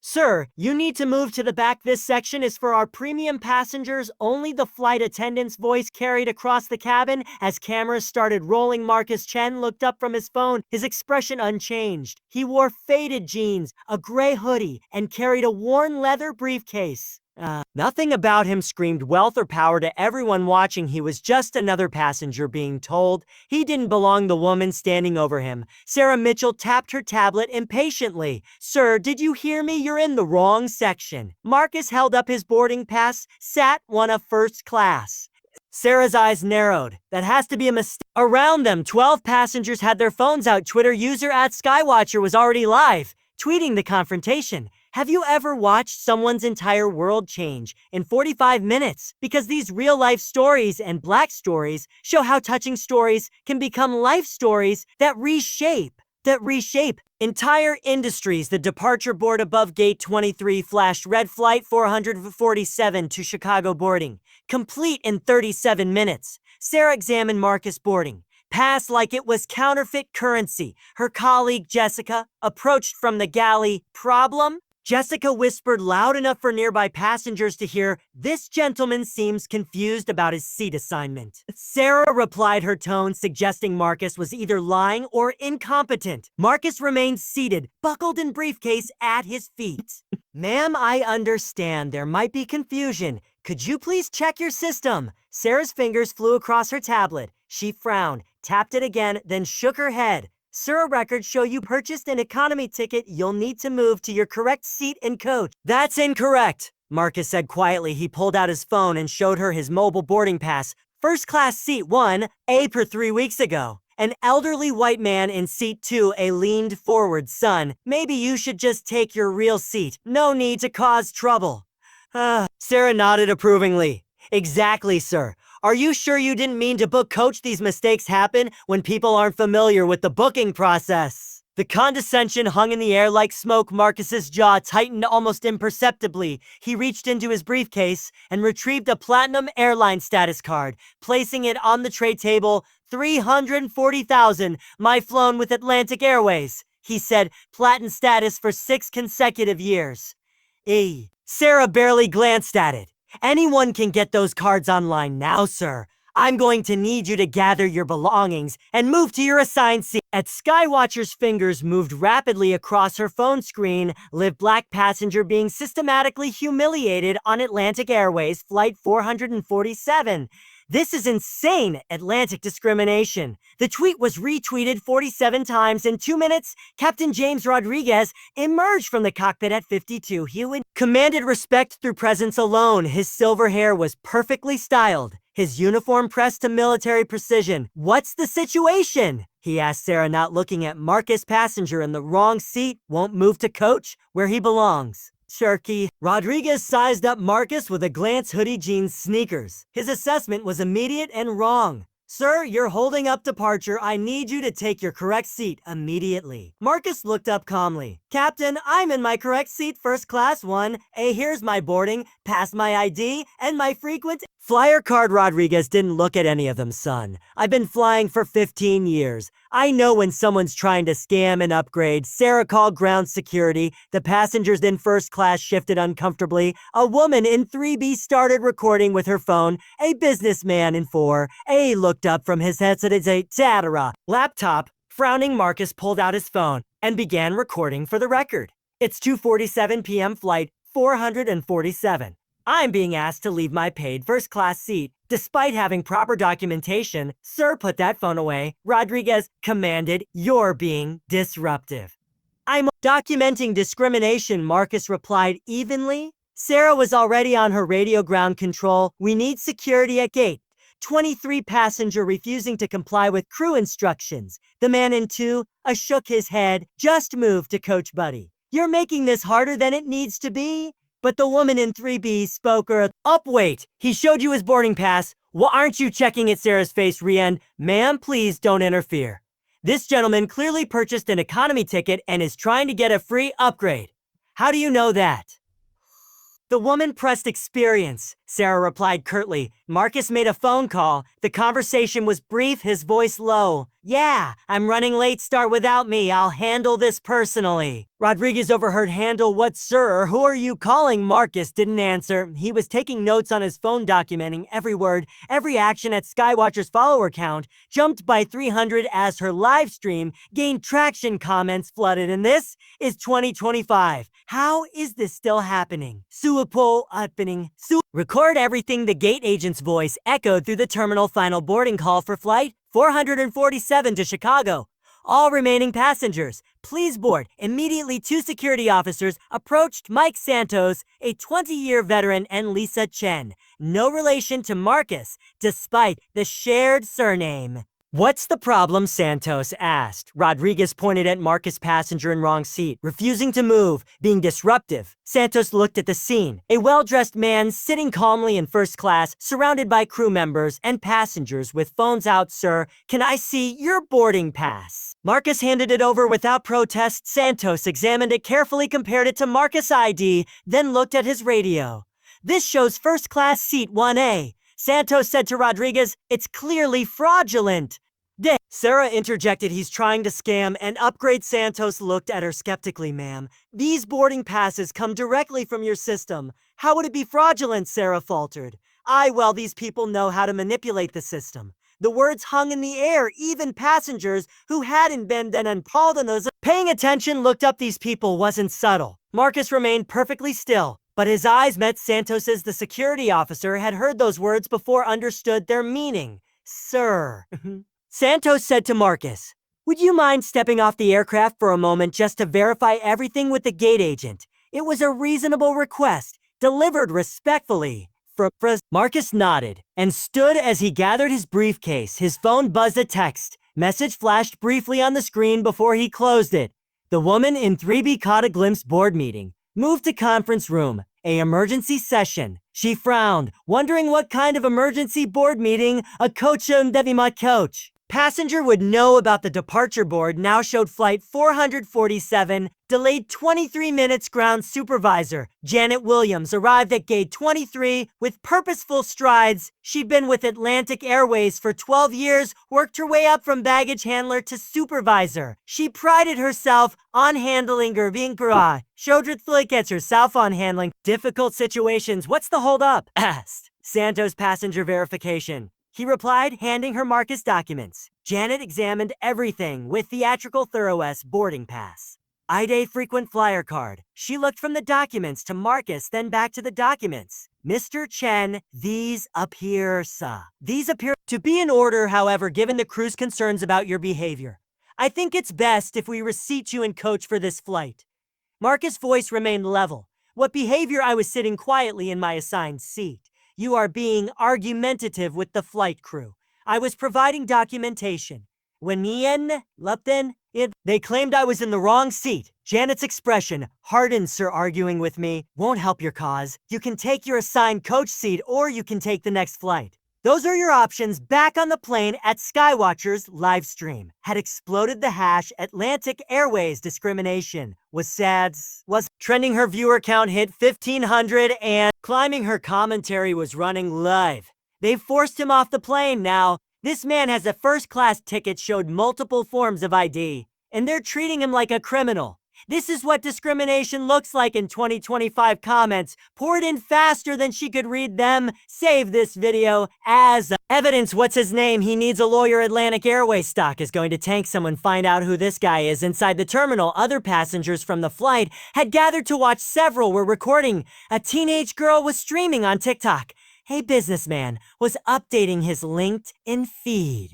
Sir, you need to move to the back. This section is for our premium passengers only. The flight attendant's voice carried across the cabin. As cameras started rolling, Marcus Chen looked up from his phone, his expression unchanged. He wore faded jeans, a gray hoodie, and carried a worn leather briefcase. Nothing about him screamed wealth or power to everyone watching. He was just another passenger being told he didn't belong. The woman standing over him, Sarah Mitchell, tapped her tablet impatiently. Sir, did you hear me? You're in the wrong section. Marcus held up his boarding pass, sat one of first class. Sarah's eyes narrowed. That has to be a mistake. Around them, 12 passengers had their phones out. Twitter user @Skywatcher was already live, tweeting the confrontation. Have you ever watched someone's entire world change in 45 minutes? Because these real-life stories and Black stories show how touching stories can become life stories that reshape entire industries. The departure board above gate 23 flashed red. Flight 447 to Chicago boarding, complete in 37 minutes. Sarah examined Marcus' boarding pass like it was counterfeit currency. Her colleague Jessica approached from the galley. Problem? Jessica whispered loud enough for nearby passengers to hear. This gentleman seems confused about his seat assignment. Sarah replied, her tone suggesting Marcus was either lying or incompetent. Marcus remained seated, buckled in briefcase at his feet. Ma'am, I understand there might be confusion. Could you please check your system? Sarah's fingers flew across her tablet. She frowned, tapped it again, then shook her head. Sir, records show you purchased an economy ticket. You'll need to move to your correct seat in coach. That's incorrect, Marcus said quietly. He pulled out his phone and showed her his mobile boarding pass. First class seat 1A per 3 weeks ago. An elderly white man in seat 2A leaned forward. Son, maybe you should just take your real seat. No need to cause trouble. Sarah nodded approvingly. Exactly, sir. Are you sure you didn't mean to book coach? These mistakes happen when people aren't familiar with the booking process. The condescension hung in the air like smoke. Marcus's jaw tightened almost imperceptibly. He reached into his briefcase and retrieved a platinum airline status card, placing it on the tray table. 340,000. My flown with Atlantic Airways, he said. Platinum status for 6 consecutive years. Sarah barely glanced at it. Anyone can get those cards online now, sir. I'm going to need you to gather your belongings and move to your assigned seat. As Skywatcher's fingers moved rapidly across her phone screen, live Black passenger being systematically humiliated on Atlantic Airways Flight 447. This is insane, Atlantic discrimination. The tweet was retweeted 47 times in 2 minutes. Captain James Rodriguez emerged from the cockpit at 52. He commanded respect through presence alone. His silver hair was perfectly styled, his uniform pressed to military precision. What's the situation? He asked Sarah, not looking at Marcus. Passenger in the wrong seat won't move to coach where he belongs. Cherky. Rodriguez sized up Marcus with a glance. Hoodie, jeans, sneakers. His assessment was immediate and wrong. Sir, you're holding up departure. I need you to take your correct seat immediately. Marcus looked up calmly. Captain, I'm in my correct seat, first class 1A. Here's my boarding, pass, my ID, and my frequent flyer card. Rodriguez didn't look at any of them, son. I've been flying for 15 years. I know when someone's trying to scam and upgrade. Sarah called ground security. The passengers in first class shifted uncomfortably. A woman in 3B started recording with her phone. A businessman in 4A looked up from his headset. It's a laptop. Frowning, Marcus pulled out his phone and began recording for the record. It's 2:47 p.m. flight 447. I'm being asked to leave my paid first class seat despite having proper documentation. Sir, put that phone away. Rodriguez commanded. You're being disruptive. I'm documenting discrimination, Marcus replied evenly. Sarah was already on her radio. Ground control. We need security at gate 23. Passenger refusing to comply with crew instructions. The man in 2A shook his head. Just move to coach, buddy. You're making this harder than it needs to be. But the woman in 3B spoke up. Wait, he showed you his boarding pass. Well, aren't you checking it? Sarah's face re-end. Ma'am, please don't interfere. This gentleman clearly purchased an economy ticket and is trying to get a free upgrade. How do you know that? The woman pressed experience. Sarah replied curtly. Marcus made a phone call. The conversation was brief, his voice low. Yeah, I'm running late. Start without me. I'll handle this personally. Rodriguez overheard handle what, sir? Who are you calling? Marcus didn't answer. He was taking notes on his phone, documenting every word, every action at Skywatcher's follower count jumped by 300 as her live stream gained traction. Comments flooded, and this is 2025. How is this still happening? Suapo happening. Record everything. The gate agent's voice echoed through the terminal. Final boarding call for flight 447 to Chicago. All remaining passengers, please board. Immediately, two security officers approached Mike Santos, a 20-year veteran, and Lisa Chen, no relation to Marcus, despite the shared surname. What's the problem? Santos asked. Rodriguez pointed at Marcus' passenger in wrong seat, refusing to move, being disruptive. Santos looked at the scene. A well-dressed man sitting calmly in first class, surrounded by crew members and passengers with phones out. Sir, can I see your boarding pass? Marcus handed it over without protest. Santos examined it carefully, compared it to Marcus' ID, then looked at his radio. This shows first class seat 1A. Santos said to Rodriguez, it's clearly fraudulent. Sarah interjected, he's trying to scam and upgrade. Santos looked at her skeptically. Ma'am, these boarding passes come directly from your system. How would it be fraudulent? Sarah faltered. Well, these people know how to manipulate the system. The words hung in the air. Even passengers who hadn't been paying attention looked up. These people wasn't subtle. Marcus remained perfectly still, but his eyes met Santos's. The security officer had heard those words before, understood their meaning. Sir, Santos said to Marcus, would you mind stepping off the aircraft for a moment just to verify everything with the gate agent? It was a reasonable request, delivered respectfully. Marcus nodded and stood as he gathered his briefcase. His phone buzzed. A text message flashed briefly on the screen before he closed it. The woman in 3B caught a glimpse. Board meeting. Moved to conference room. A emergency session. She frowned, wondering what kind of emergency board meeting. A coach and Devima coach. Passenger would know about the departure board. Now showed flight 447, delayed 23 minutes. Ground supervisor Janet Williams arrived at gate 23 with purposeful strides. She'd been with Atlantic Airways for 12 years, worked her way up from baggage handler to supervisor. She prided herself on handling showed herself on handling difficult situations. What's the hold up? Asked Santos. Passenger verification. He replied, handing her Marcus documents. Janet examined everything with theatrical thoroughness. Boarding pass. ID frequent flyer card. She looked from the documents to Marcus, then back to the documents. Mr. Chen, these appear to be in order. However, given the crew's concerns about your behavior, I think it's best if we reseat you and coach for this flight. Marcus' voice remained level. What behavior? I was sitting quietly in my assigned seat. You are being argumentative with the flight crew. I was providing documentation. When they claimed I was in the wrong seat. Janet's expression hardened. Sir, arguing with me won't help your cause. You can take your assigned coach seat or you can take the next flight. Those are your options. Back on the plane at Skywatcher's live stream had exploded. The hash Atlantic Airways discrimination was trending. Her viewer count hit 1,500 and climbing. Her commentary was running live. They forced him off the plane now. This man has a first-class ticket, showed multiple forms of ID, and they're treating him like a criminal. This is what discrimination looks like in 2025. Comments poured in faster than she could read them. Save this video as evidence. What's his name? He needs a lawyer. Atlantic Airways stock is going to tank. Someone find out who this guy is. Inside the terminal, other passengers from the flight had gathered to watch. Several were recording. A teenage girl was streaming on TikTok. A businessman was updating his LinkedIn feed.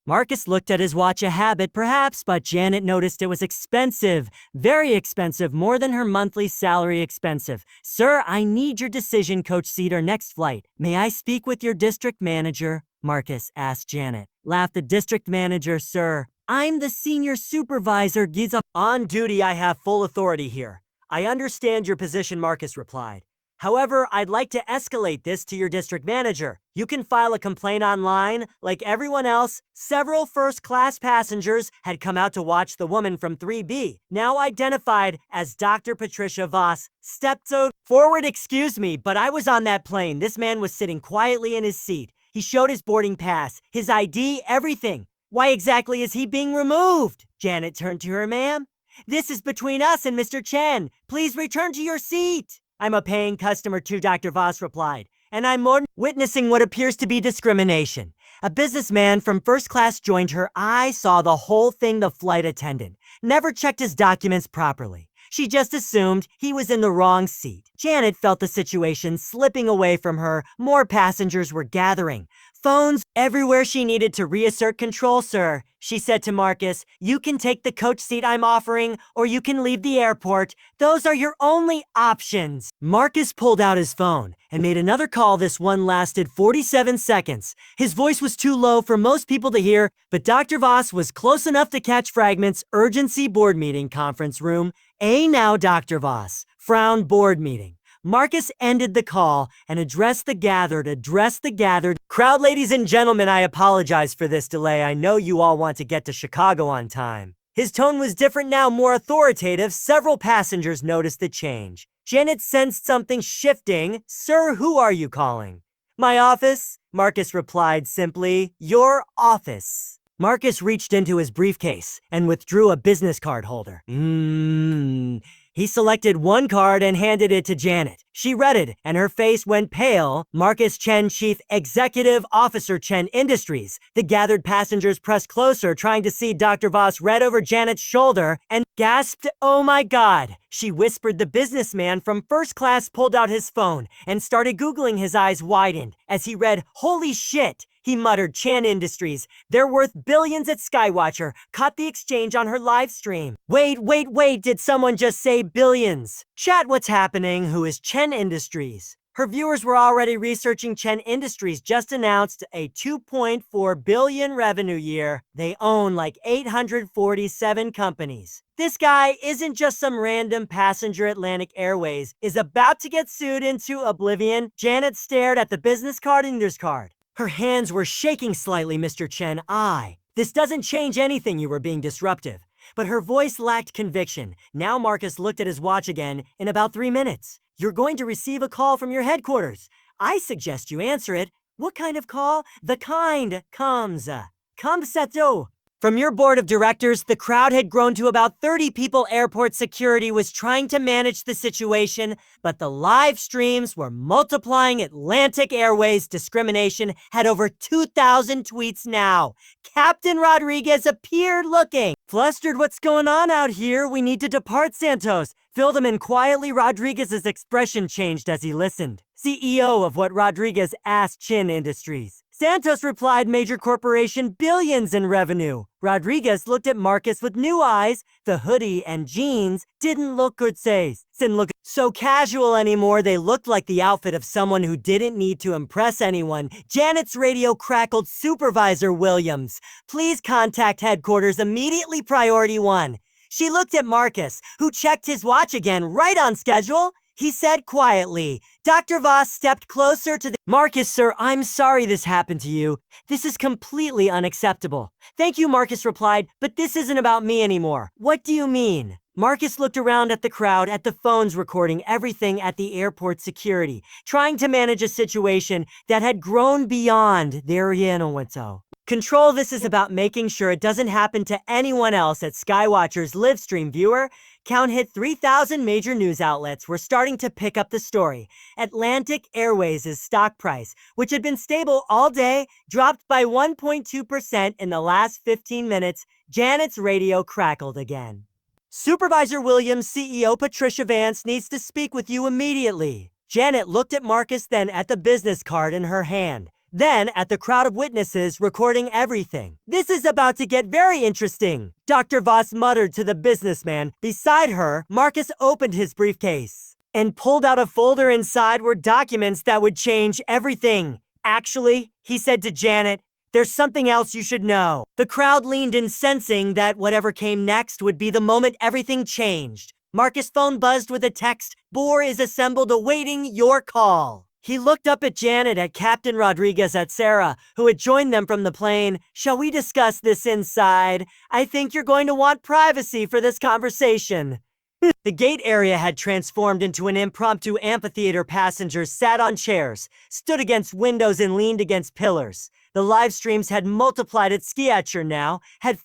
Marcus looked at his watch, a habit perhaps, but Janet noticed it was expensive. Very expensive, more than her monthly salary. Expensive. Sir, I need your decision. Coach seat or next flight. May I speak with your district manager? Marcus asked. Janet laughed. The district manager, sir. I'm the senior supervisor. Giza on duty. I have full authority here. I understand your position, Marcus replied. However, I'd like to escalate this to your district manager. You can file a complaint online. Like everyone else, several first-class passengers had come out to watch the woman from 3B, now identified as Dr. Patricia Voss, stepped forward. Excuse me, but I was on that plane. This man was sitting quietly in his seat. He showed his boarding pass, his ID, everything. Why exactly is he being removed? Janet turned to her. Ma'am, this is between us and Mr. Chen. Please return to your seat. I'm a paying customer too, Dr. Voss replied, and I'm more witnessing what appears to be discrimination. A businessman from first class joined her. I saw the whole thing. The flight attendant never checked his documents properly. She just assumed he was in the wrong seat. Janet felt the situation slipping away from her. More passengers were gathering. Phones everywhere. She needed to reassert control. Sir, she said to Marcus, you can take the coach seat I'm offering, or you can leave the airport. Those are your only options. Marcus pulled out his phone and made another call. This one lasted 47 seconds. His voice was too low for most people to hear, but Dr. Voss was close enough to catch fragments. Urgency board meeting, conference room. Now Dr. Voss. Frown, board meeting. Marcus ended the call and addressed the gathered crowd. Ladies and gentlemen, I apologize for this delay. I know you all want to get to Chicago on time. His tone was different now, more authoritative. Several passengers noticed the change. Janet sensed something shifting. Sir, who are you calling? My office, Marcus replied simply. Your office. Marcus reached into his briefcase and withdrew a business card holder. He selected one card and handed it to Janet. She read it, and her face went pale. Marcus Chen, Chief Executive Officer, Chen Industries. The gathered passengers pressed closer, trying to see. Dr. Voss read over Janet's shoulder and gasped, oh my God. She whispered. The businessman from first class pulled out his phone and started Googling. His eyes widened as he read, holy shit. He muttered, Chen Industries. They're worth billions at Skywatcher. Caught the exchange on her live stream. Wait. Did someone just say billions? Chat, what's happening? Who is Chen Industries? Her viewers were already researching. Chen Industries just announced a $2.4 billion revenue year. They own like 847 companies. This guy isn't just some random passenger. Atlantic Airways is about to get sued into oblivion. Janet stared at the business card and there's card. Her hands were shaking slightly. Mr. Chen, this doesn't change anything. You were being disruptive. But her voice lacked conviction. Now Marcus looked at his watch again. In about 3 minutes, you're going to receive a call from your headquarters. I suggest you answer it. What kind of call? The kind comes. Seto. From your board of directors. The crowd had grown to about 30 people. Airport security was trying to manage the situation, but the live streams were multiplying. Atlantic Airways discrimination had over 2,000 tweets now. Captain Rodriguez appeared looking flustered. What's going on out here? We need to depart, Santos. Fill them in quietly. Rodriguez's expression changed as he listened. CEO of what Rodriguez asked. Chen Industries. Santos replied, major corporation, billions in revenue. Rodriguez looked at Marcus with new eyes. The hoodie and jeans didn't look good, didn't look so casual anymore. They looked like the outfit of someone who didn't need to impress anyone. Janet's radio crackled. Supervisor Williams, please contact headquarters immediately. Priority 1. She looked at Marcus, who checked his watch again. Right on schedule, he said quietly. Dr. Voss stepped closer to the Marcus, sir, I'm sorry this happened to you. This is completely unacceptable. Thank you, Marcus replied, but this isn't about me anymore. What do you mean? Marcus looked around at the crowd, at the phones recording everything, at the airport security, trying to manage a situation that had grown beyond their control. This is about making sure it doesn't happen to anyone else. At Skywatcher's live stream viewer count hit 3,000. Major news outlets were starting to pick up the story. Atlantic Airways' stock price, which had been stable all day, dropped by 1.2% in the last 15 minutes. Janet's radio crackled again. Supervisor Williams, CEO Patricia Vance needs to speak with you immediately. Janet looked at Marcus, then at the business card in her hand, then at the crowd of witnesses recording everything. This is about to get very interesting, Dr. Voss muttered to the businessman beside her. Marcus opened his briefcase and pulled out a folder. Inside were documents that would change everything. Actually, he said to Janet, there's something else you should know. The crowd leaned in, sensing that whatever came next would be the moment everything changed. Marcus' phone buzzed with a text. "Boar is assembled awaiting your call." He looked up at Janet, at Captain Rodriguez, at Sarah, who had joined them from the plane. "Shall we discuss this inside? I think you're going to want privacy for this conversation." The gate area had transformed into an impromptu amphitheater. Passengers sat on chairs, stood against windows, and leaned against pillars. The live streams had multiplied. At Skiatcher now had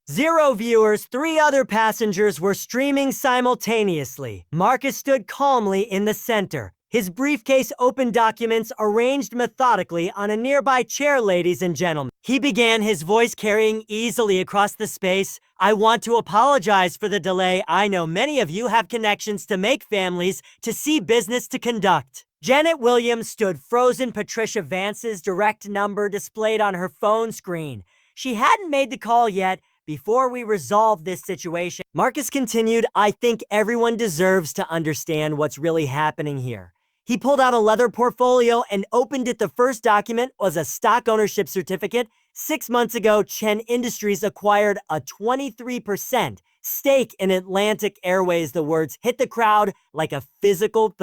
0 viewers. 3 other passengers were streaming simultaneously. Marcus stood calmly in the center, his briefcase open, documents arranged methodically on a nearby chair. "Ladies and gentlemen," he began, his voice carrying easily across the space, "I want to apologize for the delay. I know many of you have connections to make, families to see, business to conduct." Janet Williams stood frozen. Patricia Vance's direct number displayed on her phone screen. She hadn't made the call yet. "Before we resolve this situation," Marcus continued, "I think everyone deserves to understand what's really happening here." He pulled out a leather portfolio and opened it. The first document was a stock ownership certificate. 6 months ago, Chen Industries acquired a 23% stake in Atlantic Airways. The words hit the crowd like a physical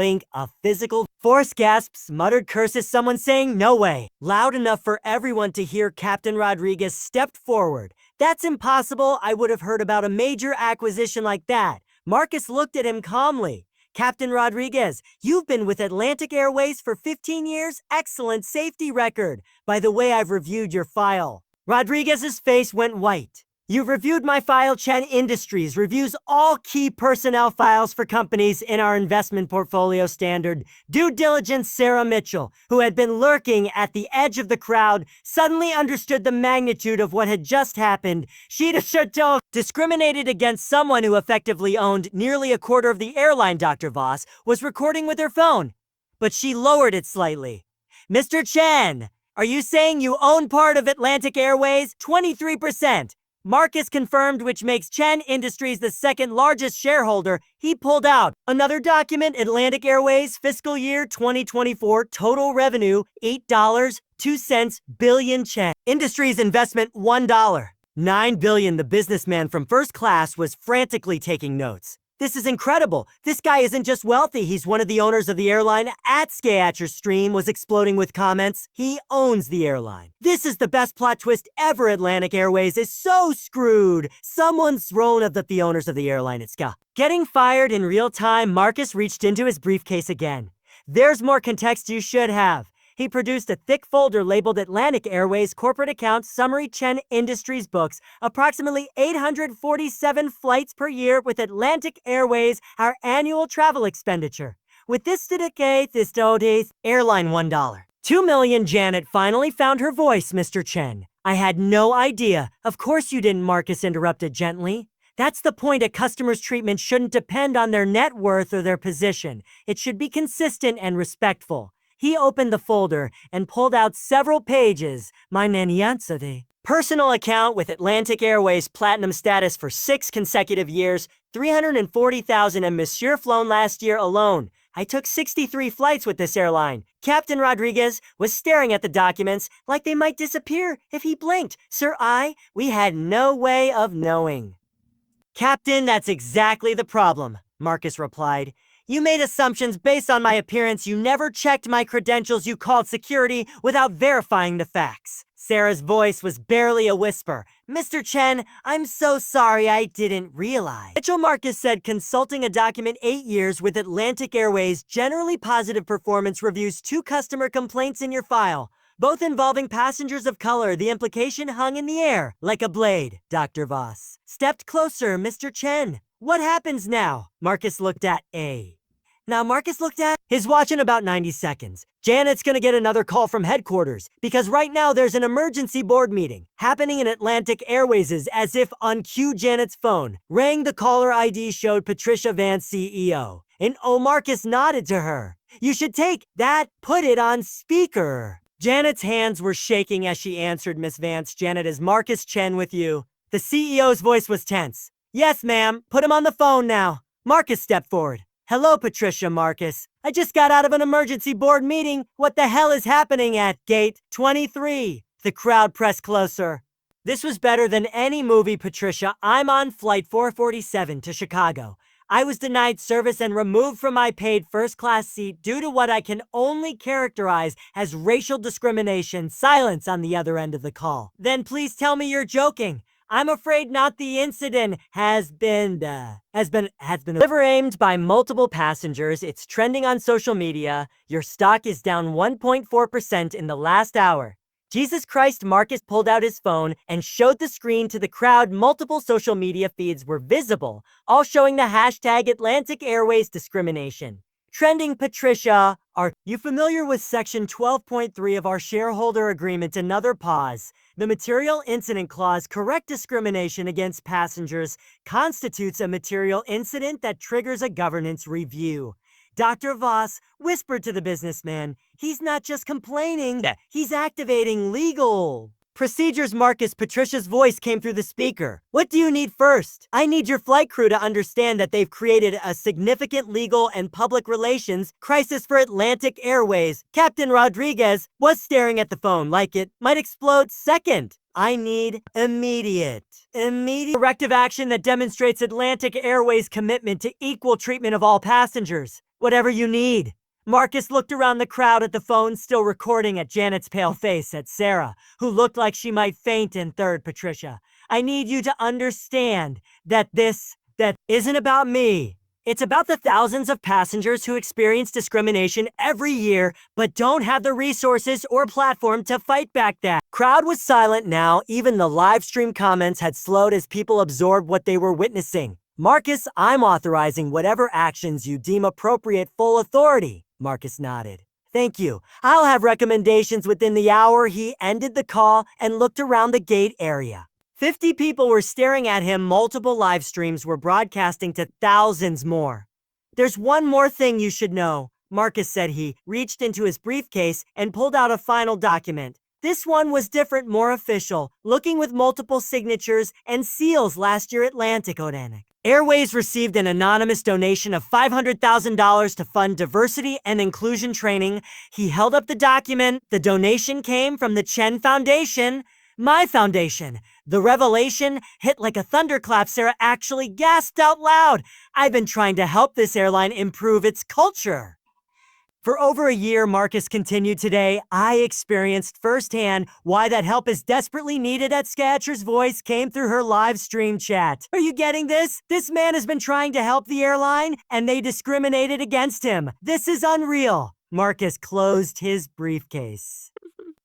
force. Gasps, muttered curses, someone saying "no way" loud enough for everyone to hear. Captain Rodriguez stepped forward. "That's impossible. I would have heard about a major acquisition like that." Marcus looked at him calmly. "Captain Rodriguez, you've been with Atlantic Airways for 15 years. Excellent safety record. By the way, I've reviewed your file." Rodriguez's face went white. "You've reviewed my file?" Chen Industries reviews all key personnel files for companies in our investment portfolio. Standard due diligence. Sarah Mitchell, who had been lurking at the edge of the crowd, suddenly understood the magnitude of what had just happened. She'd discriminated against someone who effectively owned nearly a quarter of the airline. Dr. Voss was recording with her phone, but she lowered it slightly. "Mr. Chen, are you saying you own part of Atlantic Airways?" 23%. Marcus confirmed, which makes Chen Industries the second largest shareholder. He pulled out another document. Atlantic Airways fiscal year 2024 total revenue $8.02 billion. Chen Industries investment $1.9 billion. The businessman from first class was frantically taking notes. "This is incredible. This guy isn't just wealthy, he's one of the owners of the airline." At Skiatcher's stream was exploding with comments. "He owns the airline. This is the best plot twist ever. Atlantic Airways is so screwed. Someone's thrown of the owners of the airline at Ska." Getting fired in real time, Marcus reached into his briefcase again. "There's more context you should have." He produced a thick folder labeled Atlantic Airways Corporate Account Summary. Chen Industries books approximately 847 flights per year with Atlantic Airways, our annual travel expenditure. With this dedicate this days, airline $1.2 million. Janet finally found her voice. "Mr. Chen, I had no idea." "Of course you didn't," Marcus interrupted gently. "That's the point. A customer's treatment shouldn't depend on their net worth or their position. It should be consistent and respectful." He opened the folder and pulled out several pages. "My Naniansade personal account with Atlantic Airways platinum status for 6 consecutive years, 340,000 and Monsieur flown last year alone. I took 63 flights with this airline." Captain Rodriguez was staring at the documents like they might disappear if he blinked. "Sir, we had no way of knowing." "Captain, that's exactly the problem," Marcus replied. "You made assumptions based on my appearance. You never checked my credentials. You called security without verifying the facts." Sarah's voice was barely a whisper. "Mr. Chen, I'm so sorry. I didn't realize." Mitchell, Marcus said, consulting a document. 8 years with Atlantic Airways, generally positive performance reviews. 2 customer complaints in your file, both involving passengers of color. The implication hung in the air like a blade. Dr. Voss stepped closer. "Mr. Chen, what happens now?" Marcus looked at his watch. "In about 90 seconds. Janet's gonna get another call from headquarters, because right now there's an emergency board meeting happening in Atlantic Airways." As if on cue, Janet's phone rang. The caller ID showed Patricia Vance, CEO. And Marcus nodded to her. "You should take that, put it on speaker." Janet's hands were shaking as she answered. "Miss Vance, Janet, is Marcus Chen with you?" The CEO's voice was tense. "Yes, ma'am. Put him on the phone now." Marcus stepped forward. "Hello, Patricia." "Marcus, I just got out of an emergency board meeting. What the hell is happening at gate 23? The crowd pressed closer. "This was better than any movie, Patricia. I'm on flight 447 to Chicago. I was denied service and removed from my paid first-class seat due to what I can only characterize as racial discrimination. Silence on the other end of the call. Then please tell me you're joking. I'm afraid not. The incident has been liver aimed by multiple passengers. It's trending on social media. Your stock is down 1.4% in the last hour. Jesus Christ. Marcus pulled out his phone and showed the screen to the crowd. Multiple social media feeds were visible, all showing the hashtag Atlantic Airways discrimination. Trending. Patricia, are you familiar with section 12.3 of our shareholder agreement? Another pause. The material incident clause, correct discrimination against passengers, constitutes a material incident that triggers a governance review. Dr. Voss whispered to the businessman, he's not just complaining, he's activating legal procedures. Marcus. Patricia's voice came through the speaker. What do you need first? I need your flight crew to understand that they've created a significant legal and public relations crisis for Atlantic Airways. Captain Rodriguez was staring at the phone like it might explode. Second, I need immediate corrective action that demonstrates Atlantic Airways' commitment to equal treatment of all passengers. Whatever you need. Marcus looked around the crowd at the phone, still recording, at Janet's pale face, at Sarah, who looked like she might faint in third. Patricia, I need you to understand that that isn't about me. It's about the thousands of passengers who experience discrimination every year, but don't have the resources or platform to fight back. That crowd was silent now. Even the live stream comments had slowed as people absorbed what they were witnessing. Marcus, I'm authorizing whatever actions you deem appropriate. Full authority. Marcus nodded. Thank you. I'll have recommendations within the hour. He ended the call and looked around the gate area. 50 people were staring at him. Multiple live streams were broadcasting to thousands more. There's one more thing you should know, Marcus said. He reached into his briefcase and pulled out a final document. This one was different, more official, looking with multiple signatures and seals. Last year, Atlantic Airways received an anonymous donation of $500,000 to fund diversity and inclusion training. He held up the document. The donation came from the Chen Foundation, my foundation. The revelation hit like a thunderclap. Sarah actually gasped out loud. I've been trying to help this airline improve its culture for over a year. Marcus continued. Today, I experienced firsthand why that help is desperately needed. At Scatcher's voice came through her live stream chat. Are you getting this? This man has been trying to help the airline, and they discriminated against him. This is unreal. Marcus closed his briefcase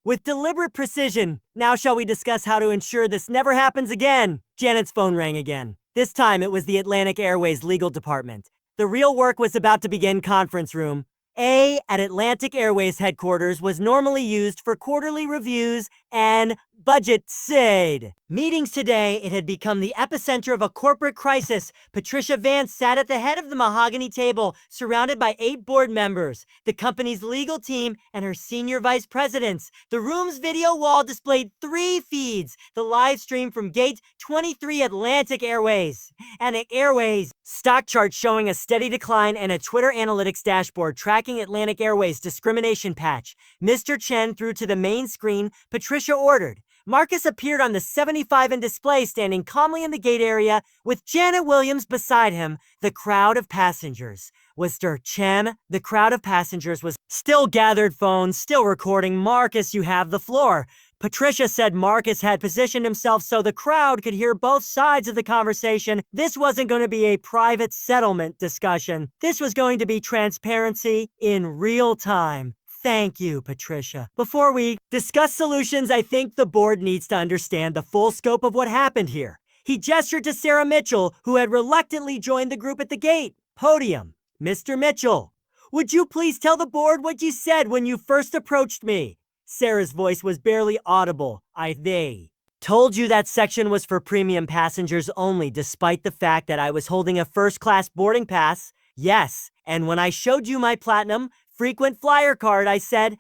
with deliberate precision. Now shall we discuss how to ensure this never happens again? Janet's phone rang again. This time it was the Atlantic Airways legal department. The real work was about to begin. Conference room A at Atlantic Airways headquarters was normally used for quarterly reviews and budget said. Meetings today, it had become the epicenter of a corporate crisis. Patricia Vance sat at the head of the mahogany table, surrounded by 8 board members, the company's legal team, and her senior vice presidents. The room's video wall displayed 3 feeds: the live stream from Gate 23 Atlantic Airways, and the Airways stock chart showing a steady decline, and a Twitter analytics dashboard tracking Atlantic Airways discrimination patch. Mr. Chen threw to the main screen. Patricia ordered. Marcus appeared on the 75 in display, standing calmly in the gate area with Janet Williams beside him. The crowd of passengers was Chen. The crowd of passengers was still gathered, phones still recording. Marcus, you have the floor. Patricia said. Marcus had positioned himself so the crowd could hear both sides of the conversation. This wasn't going to be a private settlement discussion. This was going to be transparency in real time. Thank you, Patricia. Before we discuss solutions, I think the board needs to understand the full scope of what happened here. He gestured to Sarah Mitchell, who had reluctantly joined the group at the gate. Podium. Mr. Mitchell, would you please tell the board what you said when you first approached me? Sarah's voice was barely audible. They told you that section was for premium passengers only, despite the fact that I was holding a first-class boarding pass. Yes, and when I showed you my platinum frequent flyer card, I said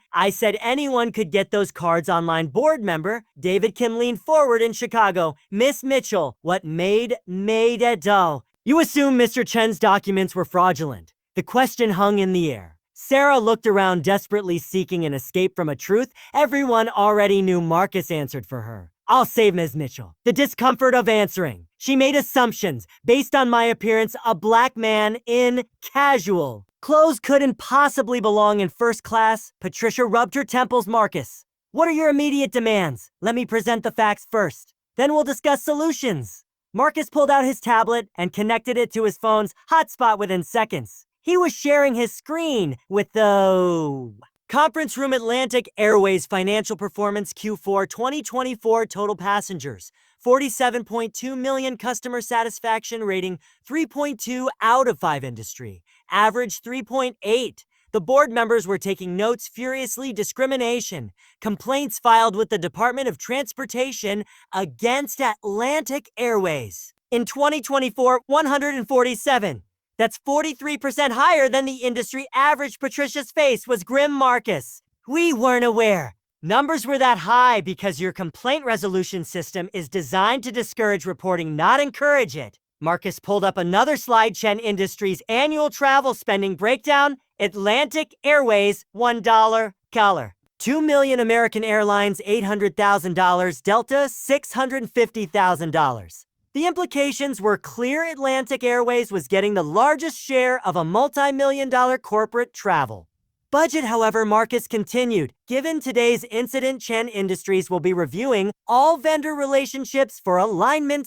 anyone could get those cards online. Board member David Kim leaned forward in Chicago. Miss Mitchell, what made it dull? You assume Mr. Chen's documents were fraudulent. The question hung in the air. Sarah looked around, desperately seeking an escape from a truth everyone already knew. Marcus answered for her. I'll save Ms. Mitchell the discomfort of answering. She made assumptions based on my appearance, a black man in casual clothes couldn't possibly belong in first class. Patricia rubbed her temples. Marcus, what are your immediate demands? Let me present the facts first. Then we'll discuss solutions. Marcus pulled out his tablet and connected it to his phone's hotspot within seconds. He was sharing his screen with the conference room. Atlantic Airways financial performance Q4 2024 total passengers 47.2 million, customer satisfaction rating 3.2 out of 5, industry average 3.8. The board members were taking notes furiously. Discrimination complaints filed with the Department of Transportation against Atlantic Airways. In 2024, 147. That's 43% higher than the industry average. Patricia's face was grim. Marcus, we weren't aware numbers were that high because your complaint resolution system is designed to discourage reporting, not encourage it. Marcus pulled up another slide. Chen Industries annual travel spending breakdown. Atlantic Airways, $1. Color. 2 million. American Airlines, $800,000. Delta, $650,000. The implications were clear. Atlantic Airways was getting the largest share of a multi-million-dollar corporate travel budget. However, Marcus continued, given today's incident, Chen Industries will be reviewing all vendor relationships for alignment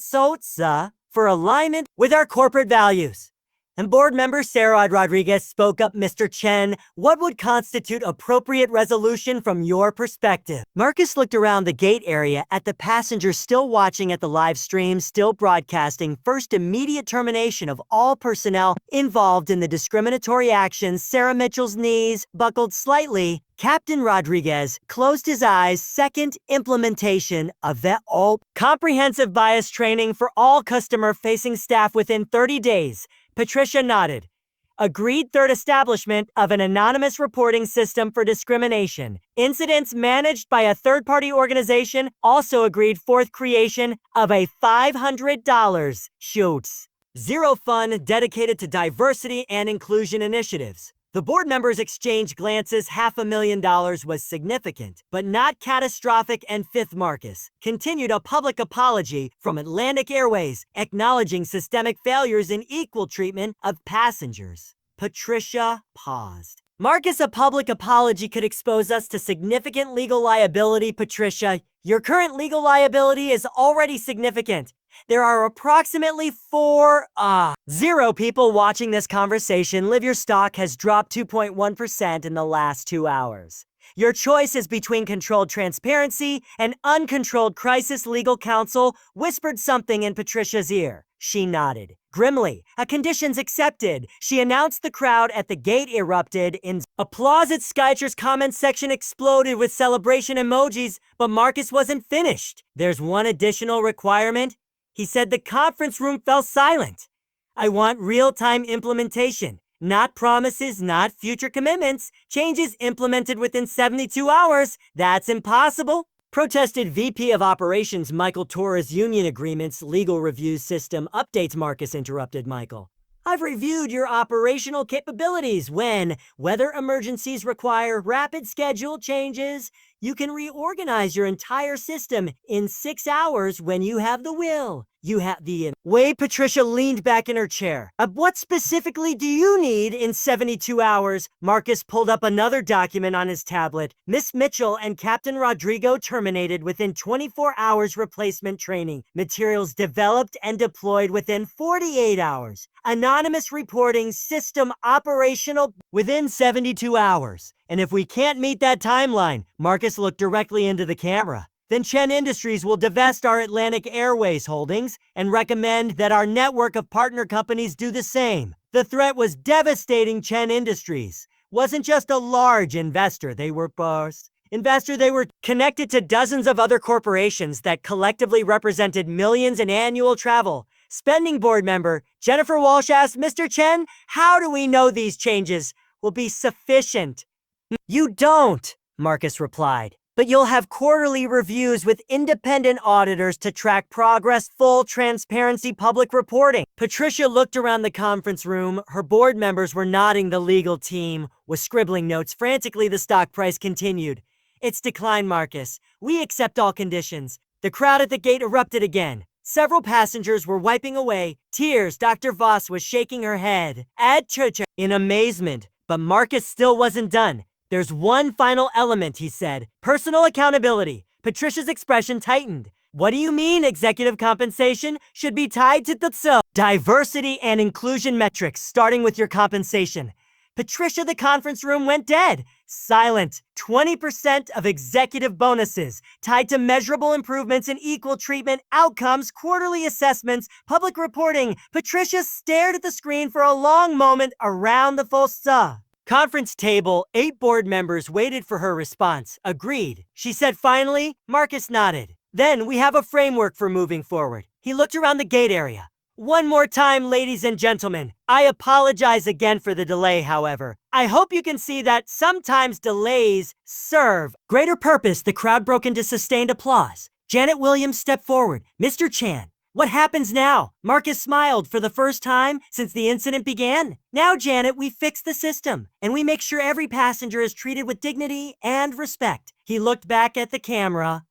with our corporate values. And board member Sarah Rodriguez spoke up. Mr. Chen, what would constitute appropriate resolution from your perspective? Marcus looked around the gate area at the passengers still watching at the live stream, still broadcasting. First, immediate termination of all personnel involved in the discriminatory actions. Sarah Mitchell's knees buckled slightly. Captain Rodriguez closed his eyes. Second, implementation of all comprehensive bias training for all customer-facing staff within 30 days. Patricia nodded. Agreed. Third, establishment of an anonymous reporting system for discrimination incidents managed by a third-party organization. Also agreed. Fourth, creation of a $500 zero fund dedicated to diversity and inclusion initiatives. The board members exchanged glances. $500,000 was significant, but not catastrophic. And fifth, Marcus continued a public apology from Atlantic Airways, acknowledging systemic failures in equal treatment of passengers. Patricia paused. Marcus, a public apology could expose us to significant legal liability. Patricia, your current legal liability is already significant. There are approximately 0 people watching this conversation. Live your stock has dropped 2.1% in the last 2 hours. Your choice is between controlled transparency and uncontrolled crisis. Legal counsel whispered something in Patricia's ear. She nodded. Grimly, a conditions accepted. She announced. The crowd at the gate erupted in applause. At Skytra's comment section exploded with celebration emojis, but Marcus wasn't finished. There's one additional requirement. He said. The conference room fell silent. I want real-time implementation, not promises, not future commitments. Changes implemented within 72 hours. That's impossible. Protested VP of Operations Michael Torres. Union agreements, legal review system updates. Marcus interrupted. Michael, I've reviewed your operational capabilities. When weather emergencies require rapid schedule changes, you can reorganize your entire system in 6 hours when you have the will. You have the way. Patricia leaned back in her chair. What specifically do you need in 72 hours? Marcus pulled up another document on his tablet. Miss Mitchell and Captain Rodrigo terminated within 24 hours. Replacement training materials developed and deployed within 48 hours. Anonymous reporting system operational within 72 hours. And if we can't meet that timeline, Marcus looked directly into the camera, then Chen Industries will divest our Atlantic Airways holdings and recommend that our network of partner companies do the same. The threat was devastating. Chen Industries wasn't just a large investor. They were connected to dozens of other corporations that collectively represented millions in annual travel spending. Board member Jennifer Walsh asked, Mr. Chen, how do we know these changes will be sufficient? You don't, Marcus replied. But you'll have quarterly reviews with independent auditors to track progress. Full transparency, public reporting. Patricia looked around the conference room. Her board members were nodding. The legal team was scribbling notes frantically. The stock price continued its decline. Marcus, we accept all conditions. The crowd at the gate erupted again. Several passengers were wiping away tears. Dr. Voss was shaking her head in amazement, but Marcus still wasn't done. There's one final element, he said. Personal accountability. Patricia's expression tightened. What do you mean executive compensation should be tied to the diversity and inclusion metrics, starting with your compensation? Patricia, the conference room went dead. Silent. 20% of executive bonuses tied to measurable improvements in equal treatment outcomes, quarterly assessments, public reporting. Patricia stared at the screen for a long moment around the full conference table. 8 board members waited for her response. Agreed. She said finally. Marcus nodded. Then we have a framework for moving forward. He looked around the gate area. One more time, ladies and gentlemen. I apologize again for the delay, however. I hope you can see that sometimes delays serve greater purpose. The crowd broke into sustained applause. Janet Williams stepped forward. Mr. Chan, what happens now? Marcus smiled. For the first time since the incident began. Now, Janet, we fix the system, and we make sure every passenger is treated with dignity and respect. He looked back at the camera.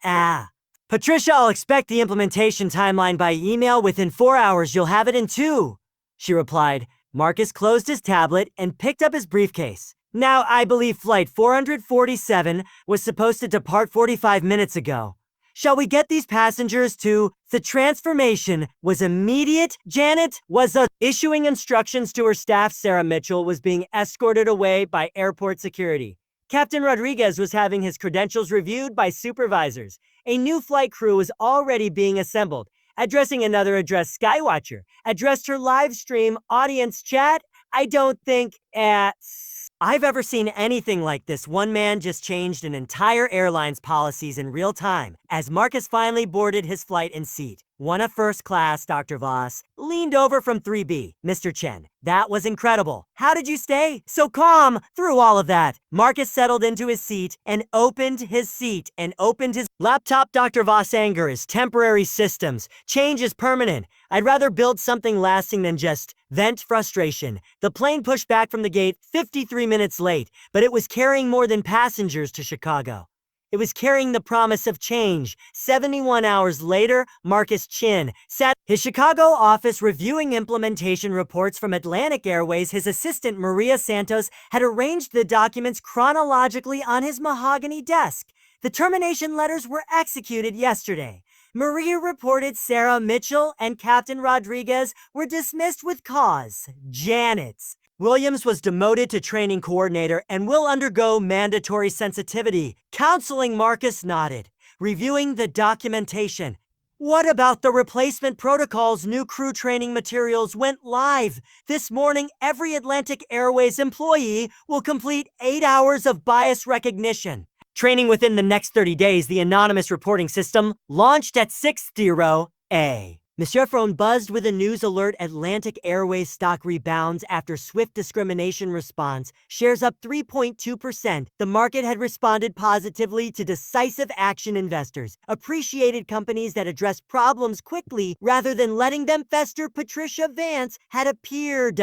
Patricia, I'll expect the implementation timeline by email. Within 4 hours, you'll have it in 2, she replied. Marcus closed his tablet and picked up his briefcase. Now, I believe flight 447 was supposed to depart 45 minutes ago. Shall we get these passengers to? The transformation was immediate. Janet was issuing instructions to her staff. Sarah Mitchell was being escorted away by airport security. Captain Rodriguez was having his credentials reviewed by supervisors. A new flight crew was already being assembled. Addressing another address, Skywatcher addressed her live stream audience chat. I don't think I've ever seen anything like this. One man just changed an entire airline's policies in real time as Marcus finally boarded his flight and seat. One of first class. Dr. Voss leaned over from 3B. Mr. Chen, that was incredible. How did you stay so calm through all of that? Marcus settled into his seat and opened his laptop. Dr. Voss' anger is temporary. Systems. Change is permanent. I'd rather build something lasting than just vent frustration. The plane pushed back from the gate 53 minutes late, but it was carrying more than passengers to Chicago. It was carrying the promise of change. 71 hours later, Marcus Chin sat his Chicago office reviewing implementation reports from Atlantic Airways. His assistant, Maria Santos, had arranged the documents chronologically on his mahogany desk. The termination letters were executed yesterday. Maria reported Sarah Mitchell and Captain Rodriguez were dismissed with cause. Janet Williams was demoted to training coordinator and will undergo mandatory sensitivity counseling. Marcus nodded, reviewing the documentation. What about the replacement protocols? New crew training materials went live. This morning, every Atlantic Airways employee will complete 8 hours of bias recognition training within the next 30 days. The anonymous reporting system launched at 6:0 a.m. Monsieur Phone buzzed with a news alert. Atlantic Airways stock rebounds after swift discrimination response. Shares up 3.2%. The market had responded positively to decisive action. Investors appreciated companies that address problems quickly rather than letting them fester. Patricia Vance had appeared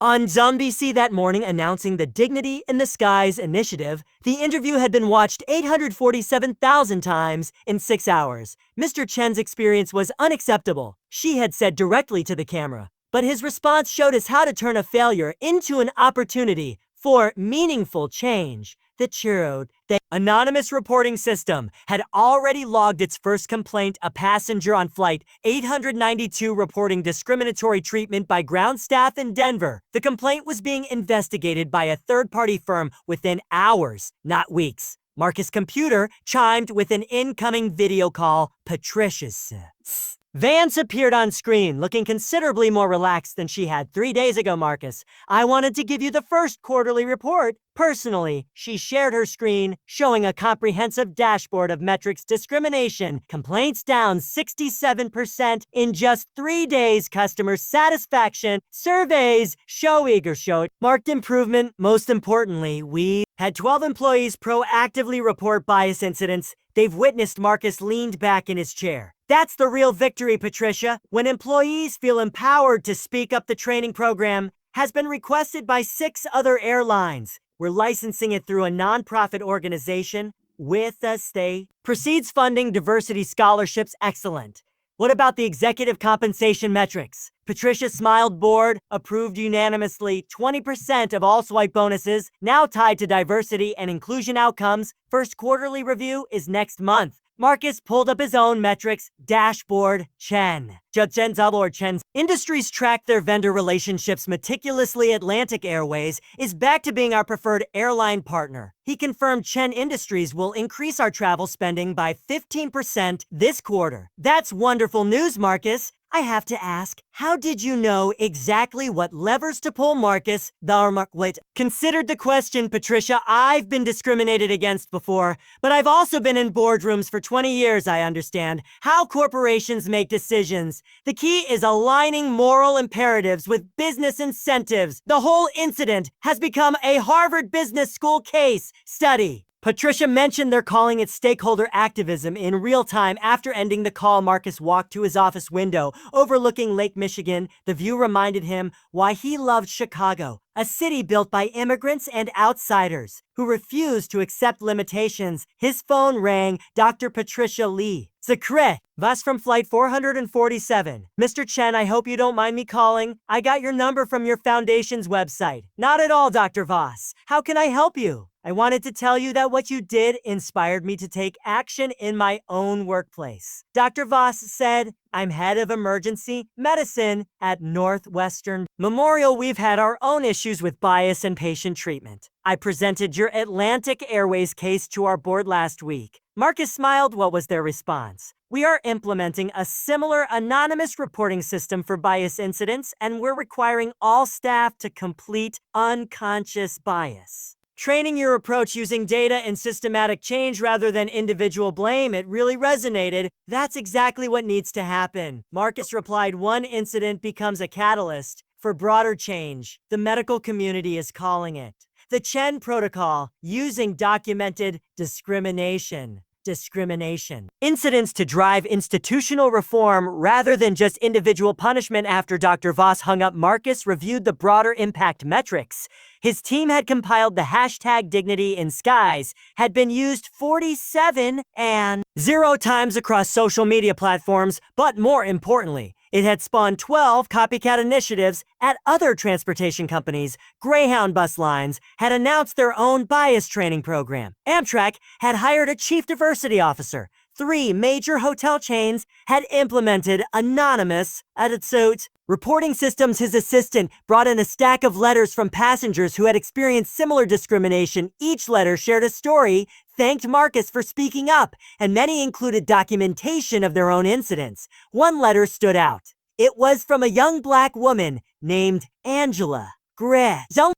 on ZonBC that morning announcing the Dignity in the Skies initiative. The interview had been watched 847,000 times in 6 hours. Mr. Chen's experience was unacceptable, she had said directly to the camera. But his response showed us how to turn a failure into an opportunity for meaningful change. The anonymous reporting system had already logged its first complaint. A passenger on flight 892 reporting discriminatory treatment by ground staff in Denver. The complaint was being investigated by a third-party firm within hours, not weeks. Marcus' computer chimed with an incoming video call. Patricia's Vance appeared on screen, looking considerably more relaxed than she had 3 days ago. Marcus, I wanted to give you the first quarterly report. Personally, she shared her screen, showing a comprehensive dashboard of metrics. Discrimination complaints down 67% in just 3 days. Customer satisfaction surveys showed marked improvement. Most importantly, we had 12 employees proactively report bias incidents they've witnessed. Marcus leaned back in his chair. That's the real victory, Patricia. When employees feel empowered to speak up. The training program has been requested by 6 other airlines. We're licensing it through a nonprofit organization. with a state. Proceeds funding diversity scholarships, excellent. What about the executive compensation metrics? Patricia smiled bored, approved unanimously. 20% of all swipe bonuses now tied to diversity and inclusion outcomes. First quarterly review is next month. Marcus pulled up his own metrics dashboard. Chen's industries track their vendor relationships meticulously. Atlantic Airways is back to being our preferred airline partner. He confirmed Chen Industries will increase our travel spending by 15% this quarter. That's wonderful news, Marcus. I have to ask, how did you know exactly what levers to pull, Marcus? Considered the question, Patricia. I've been discriminated against before, but I've also been in boardrooms for 20 years. I understand how corporations make decisions. The key is aligning moral imperatives with business incentives. The whole incident has become a Harvard Business School case study. Patricia mentioned they're calling it stakeholder activism in real time. After ending the call, Marcus walked to his office window overlooking Lake Michigan. The view reminded him why he loved Chicago, a city built by immigrants and outsiders who refused to accept limitations. His phone rang. Dr. Patricia Lee. Secret, Vas from Flight 447. Mr. Chen, I hope you don't mind me calling. I got your number from your foundation's website. Not at all, Dr. Voss. How can I help you? I wanted to tell you that what you did inspired me to take action in my own workplace. Dr. Voss said, I'm head of emergency medicine at Northwestern Memorial. We've had our own issues with bias and patient treatment. I presented your Atlantic Airways case to our board last week. Marcus smiled. What was their response? We are implementing a similar anonymous reporting system for bias incidents, and we're requiring all staff to complete unconscious bias. Training your approach using data and systematic change rather than individual blame. It really resonated. That's exactly what needs to happen. Marcus replied, one incident becomes a catalyst for broader change. The medical community is calling it the Chen Protocol, using documented discrimination. Incidents to drive institutional reform rather than just individual punishment. After Dr. Voss hung up, Marcus reviewed the broader impact metrics. His team had compiled the hashtag dignity in skies, had been used 47 and 0 times across social media platforms, but more importantly, it had spawned 12 copycat initiatives at other transportation companies. Greyhound bus lines had announced their own bias training program. Amtrak had hired a chief diversity officer. 3 major hotel chains had implemented anonymous attitude reporting systems. His assistant brought in a stack of letters from passengers who had experienced similar discrimination. Each letter shared a story, thanked Marcus for speaking up, and many included documentation of their own incidents. One letter stood out. It was from a young black woman named Angela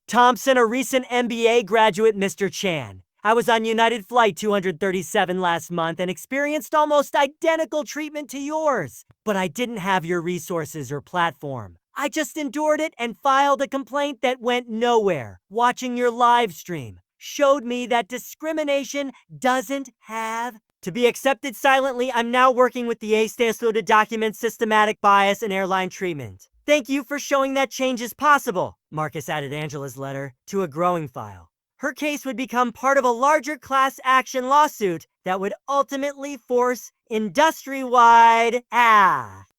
Thompson, a recent MBA graduate. Mr. Chan, I was on United Flight 237 last month and experienced almost identical treatment to yours. But I didn't have your resources or platform. I just endured it and filed a complaint that went nowhere. Watching your live stream showed me that discrimination doesn't have to be accepted silently. I'm now working with the ASTASO to document systematic bias in airline treatment. Thank you for showing that change is possible. Marcus added Angela's letter to a growing file. Her case would become part of a larger class action lawsuit that would ultimately force industry-wide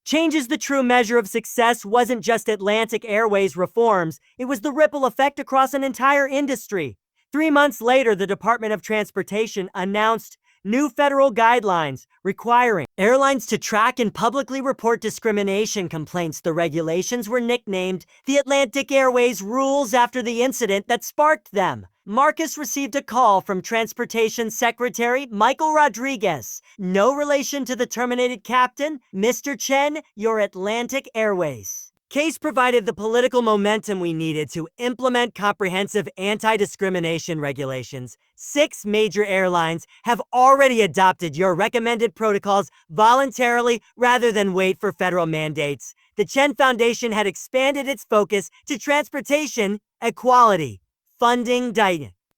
changes. The true measure of success wasn't just Atlantic Airways reforms, it was the ripple effect across an entire industry. 3 months later, the Department of Transportation announced new federal guidelines requiring airlines to track and publicly report discrimination complaints. The regulations were nicknamed the Atlantic Airways rules after the incident that sparked them. Marcus received a call from Transportation Secretary Michael Rodriguez. No relation to the terminated captain. Mr. Chen, your Atlantic Airways case provided the political momentum we needed to implement comprehensive anti-discrimination regulations. 6 major airlines have already adopted your recommended protocols voluntarily rather than wait for federal mandates. The Chen Foundation had expanded its focus to transportation equality. Funding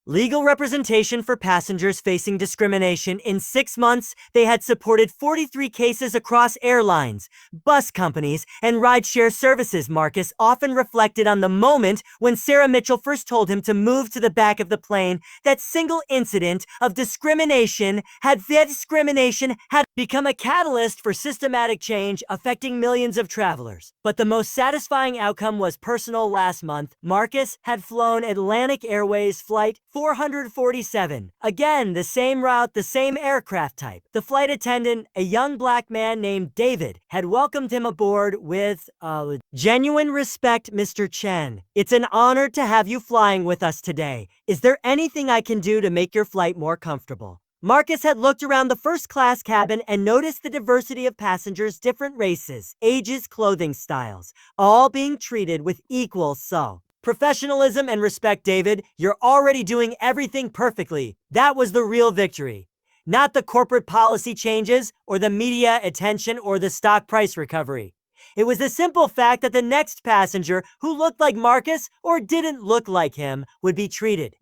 Legal representation for passengers facing discrimination. In 6 months, they had supported 43 cases across airlines, bus companies, and rideshare services. Marcus often reflected on the moment when Sarah Mitchell first told him to move to the back of the plane. That single incident of discrimination had become a catalyst for systematic change affecting millions of travelers. But the most satisfying outcome was personal. Last month, Marcus had flown Atlantic Airways Flight 447. Again, the same route, the same aircraft type. The flight attendant, a young black man named David, had welcomed him aboard with genuine respect. Mr. Chen, it's an honor to have you flying with us today. Is there anything I can do to make your flight more comfortable? Marcus had looked around the first-class cabin and noticed the diversity of passengers, different races, ages, clothing styles, all being treated with equal professionalism and respect. David, you're already doing everything perfectly. That was the real victory. Not the corporate policy changes, or the media attention, or the stock price recovery. It was the simple fact that the next passenger who looked like Marcus or didn't look like him would be treated,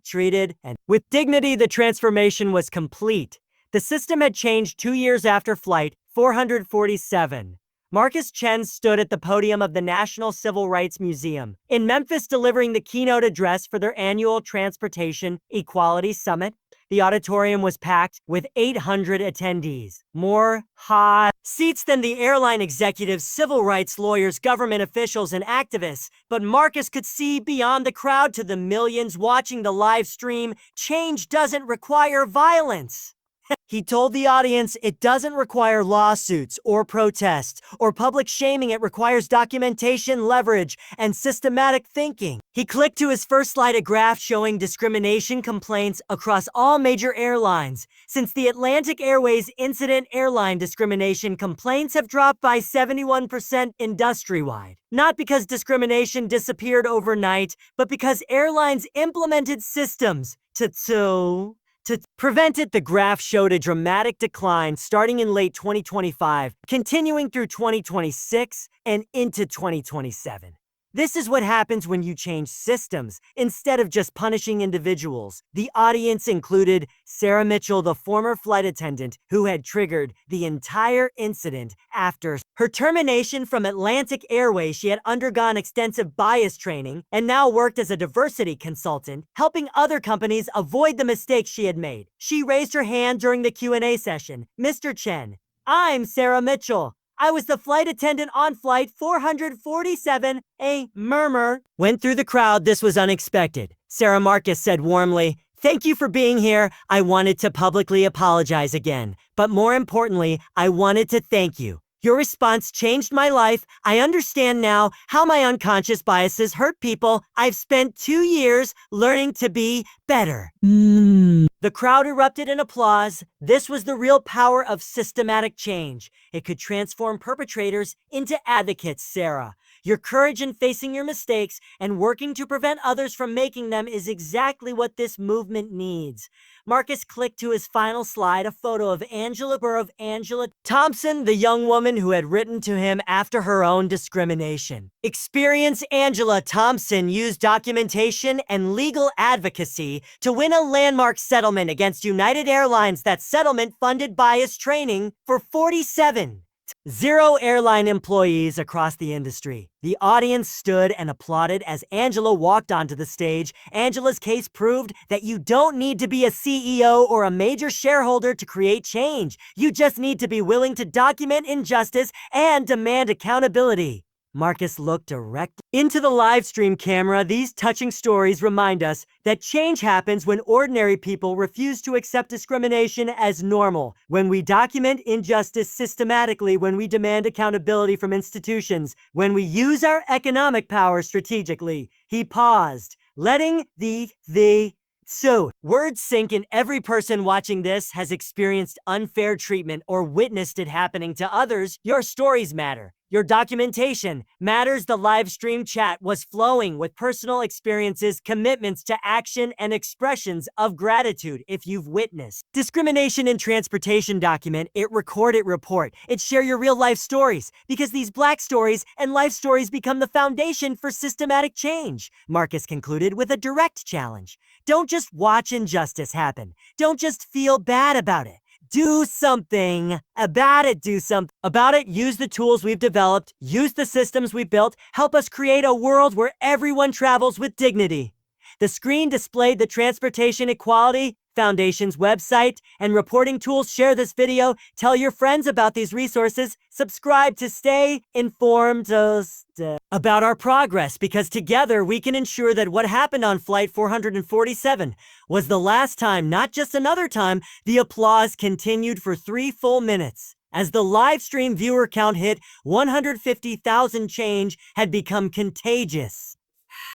and with dignity. The transformation was complete. The system had changed 2 years after Flight 447. Marcus Chen stood at the podium of the National Civil Rights Museum in Memphis delivering the keynote address for their annual Transportation Equality Summit. The auditorium was packed with 800 attendees, more hot seats than the airline executives, civil rights lawyers, government officials, and activists. But Marcus could see beyond the crowd to the millions watching the live stream. Change doesn't require violence. He told the audience it doesn't require lawsuits or protests or public shaming. It requires documentation, leverage, and systematic thinking. He clicked to his first slide, a graph showing discrimination complaints across all major airlines. Since the Atlantic Airways incident, airline discrimination complaints have dropped by 71% industry-wide. Not because discrimination disappeared overnight, but because airlines implemented systems to prevent it. The graph showed a dramatic decline starting in late 2025, continuing through 2026 and into 2027. This is what happens when you change systems instead of just punishing individuals. The audience included Sarah Mitchell, the former flight attendant who had triggered the entire incident. After her termination from Atlantic Airways, she had undergone extensive bias training and now worked as a diversity consultant, helping other companies avoid the mistakes she had made. She raised her hand during the Q&A session. Mr. Chen, I'm Sarah Mitchell. I was the flight attendant on Flight 447. A murmur went through the crowd. This was unexpected. Sarah Marcus said warmly, "Thank you for being here. I wanted to publicly apologize again. But more importantly, I wanted to thank you. Your response changed my life. I understand now how my unconscious biases hurt people. I've spent 2 years learning to be better." The crowd erupted in applause. This was the real power of systematic change. It could transform perpetrators into advocates. Sarah, your courage in facing your mistakes and working to prevent others from making them is exactly what this movement needs. Marcus clicked to his final slide, a photo of Angela Thompson, the young woman who had written to him after her own discrimination experience. Angela Thompson used documentation and legal advocacy to win a landmark settlement against United Airlines. That settlement funded bias training for 47 airline employees across the industry. The audience stood and applauded as Angela walked onto the stage. Angela's case proved that you don't need to be a CEO or a major shareholder to create change. You just need to be willing to document injustice and demand accountability. Marcus looked directly into the live stream camera. These touching stories remind us that change happens when ordinary people refuse to accept discrimination as normal, when we document injustice systematically, when we demand accountability from institutions, when we use our economic power strategically. He paused, letting the words sink in. Every person watching this has experienced unfair treatment or witnessed it happening to others. Your stories matter. Your documentation matters. The live stream chat was flowing with personal experiences, commitments to action, and expressions of gratitude. If you've witnessed discrimination in transportation, document it, record it, report it, share your real life stories, because these Black stories and life stories become the foundation for systematic change. Marcus concluded with a direct challenge. Don't just watch injustice happen. Don't just feel bad about it. Do something about it. Do something about it. Use the tools we've developed. Use the systems we've built. Help us create a world where everyone travels with dignity. The screen displayed the Transportation Equality Foundation's website and reporting tools. Share this video. Tell your friends about these resources. Subscribe to stay informed about our progress, because together we can ensure that what happened on Flight 447 was the last time, not just another time. The applause continued for 3 full minutes. As the live stream viewer count hit 150,000, change had become contagious.